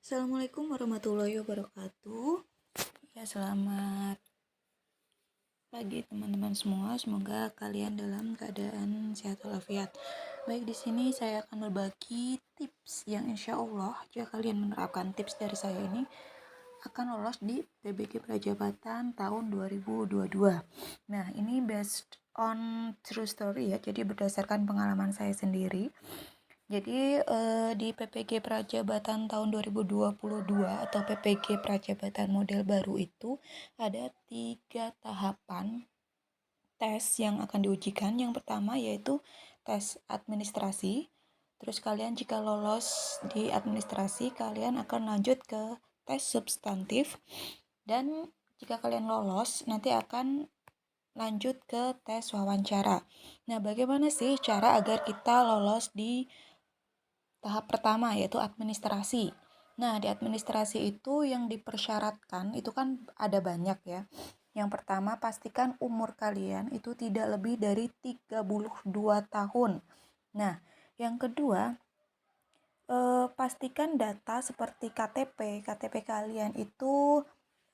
Assalamualaikum warahmatullahi wabarakatuh. Ya, selamat pagi teman-teman semua. Semoga kalian dalam keadaan sehat walafiat. Baik, di sini saya akan berbagi tips yang insya Allah jika kalian menerapkan tips dari saya ini akan lolos di PBG Prajabatan tahun 2022. Nah, ini based on true story ya. Jadi berdasarkan pengalaman saya sendiri. Jadi di PPG Prajabatan tahun 2022 atau PPG Prajabatan model baru itu ada 3 tahapan tes yang akan diujikan. Yang pertama yaitu tes administrasi. Terus kalian jika lolos di administrasi, kalian akan lanjut ke tes substantif. Dan jika kalian lolos, nanti akan lanjut ke tes wawancara. Nah, bagaimana sih cara agar kita lolos di tahap pertama yaitu administrasi. Nah, di administrasi itu yang dipersyaratkan itu kan ada banyak ya. Yang pertama, pastikan umur kalian itu tidak lebih dari 32 tahun. Nah, yang kedua, pastikan data seperti KTP kalian itu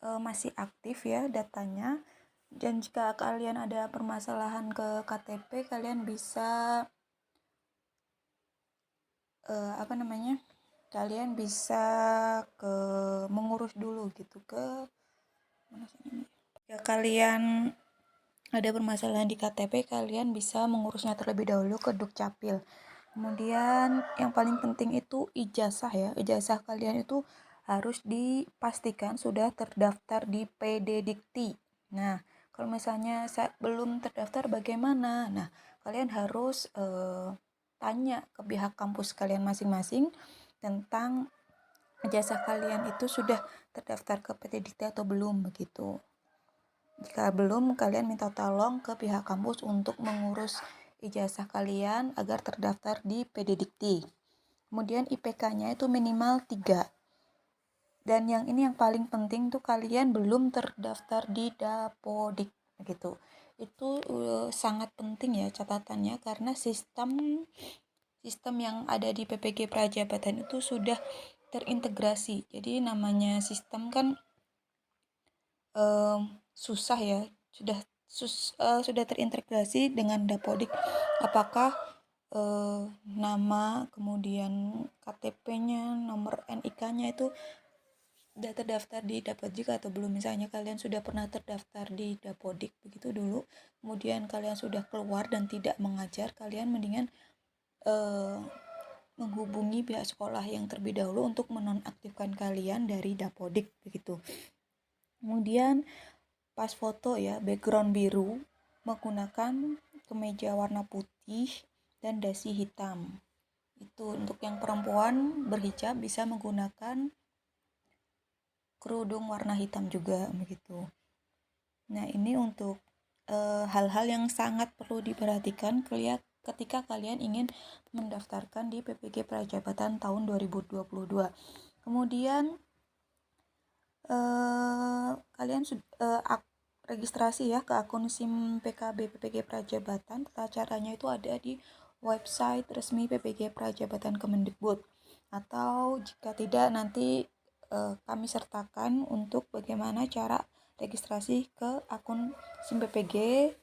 masih aktif ya datanya. Dan jika kalian ada permasalahan ke KTP, kalian bisa kalian bisa ke mengurus dulu gitu ke mana sini ya. Kalian ada permasalahan di KTP, kalian bisa mengurusnya terlebih dahulu ke Dukcapil. Kemudian yang paling penting itu ijazah ya. Ijazah kalian itu harus dipastikan sudah terdaftar di PD Dikti. Nah, kalau misalnya belum terdaftar bagaimana? Nah, kalian harus tanya ke pihak kampus kalian masing-masing tentang ijazah kalian itu sudah terdaftar ke PT Dikti atau belum begitu. Jika belum, kalian minta tolong ke pihak kampus untuk mengurus ijazah kalian agar terdaftar di PD Dikti. Kemudian IPK-nya itu minimal 3. Dan yang ini yang paling penting tuh kalian belum terdaftar di Dapodik gitu. Itu sangat penting ya catatannya, karena sistem yang ada di PPG Prajabatan itu sudah terintegrasi. Jadi namanya sistem kan susah ya, sudah terintegrasi dengan Dapodik. Apakah nama, kemudian KTP-nya, nomor NIK-nya itu sudah terdaftar di Dapodik atau belum. Misalnya kalian sudah pernah terdaftar di Dapodik begitu dulu, kemudian kalian sudah keluar dan tidak mengajar, kalian mendingan menghubungi pihak sekolah yang terlebih dahulu untuk menonaktifkan kalian dari Dapodik begitu. Kemudian pas foto ya, background biru menggunakan kemeja warna putih dan dasi hitam. Itu untuk yang perempuan berhijab bisa menggunakan kerudung warna hitam juga begitu. Nah, ini untuk hal-hal yang sangat perlu diperhatikan ketika kalian ingin mendaftarkan di PPG Prajabatan tahun 2022. Kemudian kalian registrasi ya ke akun SIM PKB PPG Prajabatan. Tata caranya itu ada di website resmi PPG Prajabatan Kemendikbud, atau jika tidak nanti kami sertakan untuk bagaimana cara registrasi ke akun SIM PPG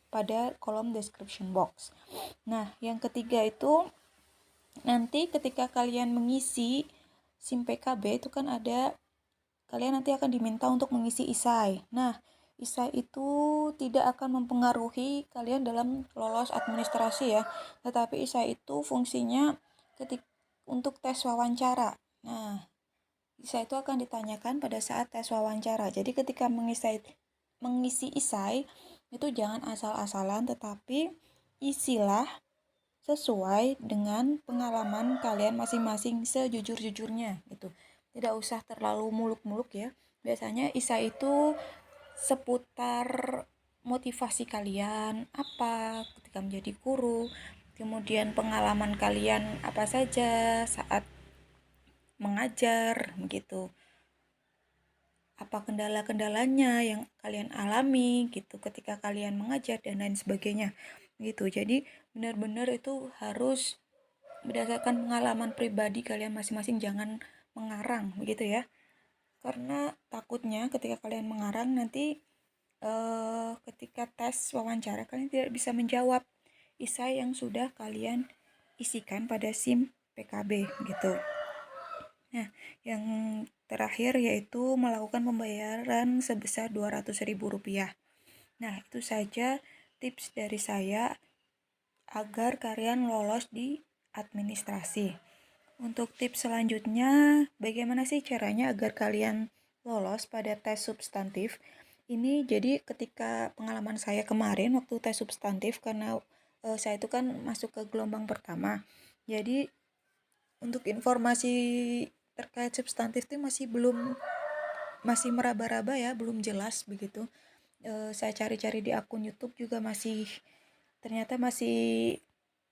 pada kolom description box. Nah, yang ketiga itu nanti ketika kalian mengisi SIM PKB itu kan ada, kalian nanti akan diminta untuk mengisi ISAI. Nah, ISAI itu tidak akan mempengaruhi kalian dalam lolos administrasi ya, tetapi ISAI itu fungsinya untuk tes wawancara. Nah, ISAI itu akan ditanyakan pada saat tes wawancara. Jadi ketika mengisi ISAI itu jangan asal-asalan, tetapi isilah sesuai dengan pengalaman kalian masing-masing sejujur-jujurnya gitu. Tidak usah terlalu muluk-muluk ya. Biasanya ISAI itu seputar motivasi kalian apa ketika menjadi guru, kemudian pengalaman kalian apa saja saat mengajar begitu, apa kendala-kendalanya yang kalian alami gitu ketika kalian mengajar dan lain sebagainya gitu. Jadi benar-benar itu harus berdasarkan pengalaman pribadi kalian masing-masing, jangan mengarang begitu ya. Karena takutnya ketika kalian mengarang nanti ketika tes wawancara kalian tidak bisa menjawab esai yang sudah kalian isikan pada SIM PKB gitu. Nah, yang terakhir yaitu melakukan pembayaran sebesar Rp200.000. Nah, itu saja tips dari saya agar kalian lolos di administrasi. Untuk tips selanjutnya, bagaimana sih caranya agar kalian lolos pada tes substantif? Ini jadi ketika pengalaman saya kemarin waktu tes substantif, karena saya itu kan masuk ke gelombang pertama. Jadi untuk informasi terkait substantif itu masih meraba-raba ya, belum jelas begitu. Saya cari-cari di akun YouTube juga ternyata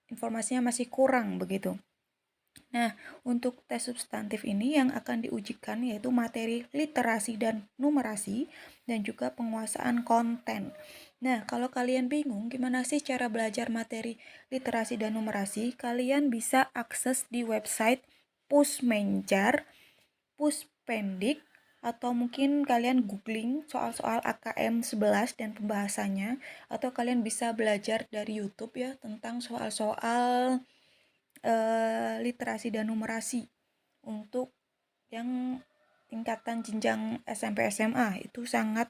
informasinya masih kurang begitu. Nah, untuk tes substantif ini yang akan diujikan yaitu materi literasi dan numerasi dan juga penguasaan konten. Nah, kalau kalian bingung gimana sih cara belajar materi literasi dan numerasi, kalian bisa akses di website Pusmenjar, Puspendik, atau mungkin kalian googling soal-soal AKM 11 dan pembahasannya, atau kalian bisa belajar dari YouTube ya tentang soal-soal literasi dan numerasi untuk yang tingkatan jenjang SMP SMA. Itu sangat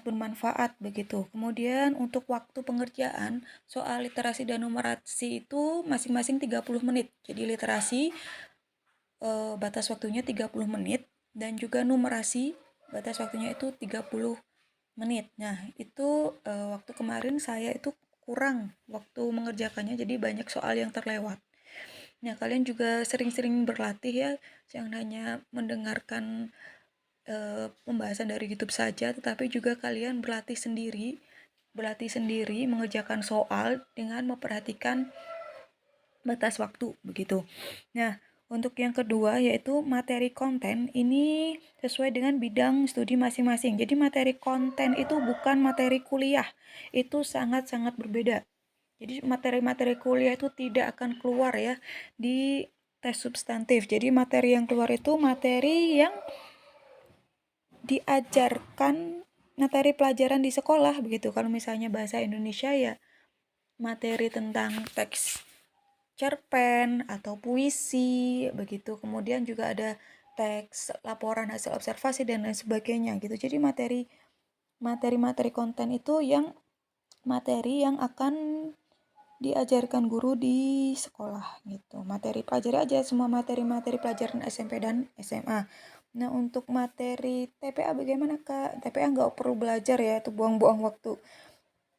bermanfaat begitu. Kemudian untuk waktu pengerjaan soal literasi dan numerasi itu masing-masing 30 menit. Jadi literasi batas waktunya 30 menit dan juga numerasi batas waktunya itu 30 menit. Nah, itu waktu kemarin saya itu kurang waktu mengerjakannya, jadi banyak soal yang terlewat. Nah, kalian juga sering-sering berlatih ya, jangan hanya mendengarkan pembahasan dari YouTube saja, tetapi juga kalian berlatih sendiri mengerjakan soal dengan memperhatikan batas waktu begitu. Nah, untuk yang kedua yaitu materi konten, ini sesuai dengan bidang studi masing-masing. Jadi materi konten itu bukan materi kuliah, itu sangat-sangat berbeda. Jadi materi-materi kuliah itu tidak akan keluar ya di tes substantif. Jadi materi yang keluar itu materi yang diajarkan, materi pelajaran di sekolah begitu. Kalau misalnya bahasa Indonesia ya materi tentang teks cerpen atau puisi begitu. Kemudian juga ada teks laporan hasil observasi dan lain sebagainya gitu. Jadi materi konten itu yang materi yang akan diajarkan guru di sekolah gitu. Pelajari aja semua materi pelajaran SMP dan SMA. Nah, untuk materi TPA bagaimana Kak? TPA nggak perlu belajar ya, itu buang-buang waktu.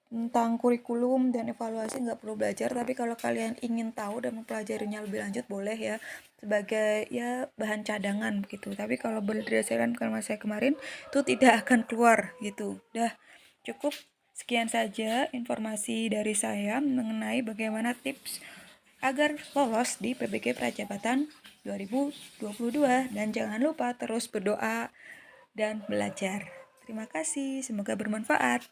Tentang kurikulum dan evaluasi nggak perlu belajar, tapi kalau kalian ingin tahu dan mempelajarinya lebih lanjut boleh ya, sebagai ya bahan cadangan gitu. Tapi kalau berdasarkan pengalaman saya kemarin itu tidak akan keluar gitu. Dah cukup sekian saja informasi dari saya mengenai bagaimana tips agar lolos di PBG Prajabatan 2022, dan jangan lupa terus berdoa dan belajar. Terima kasih, semoga bermanfaat.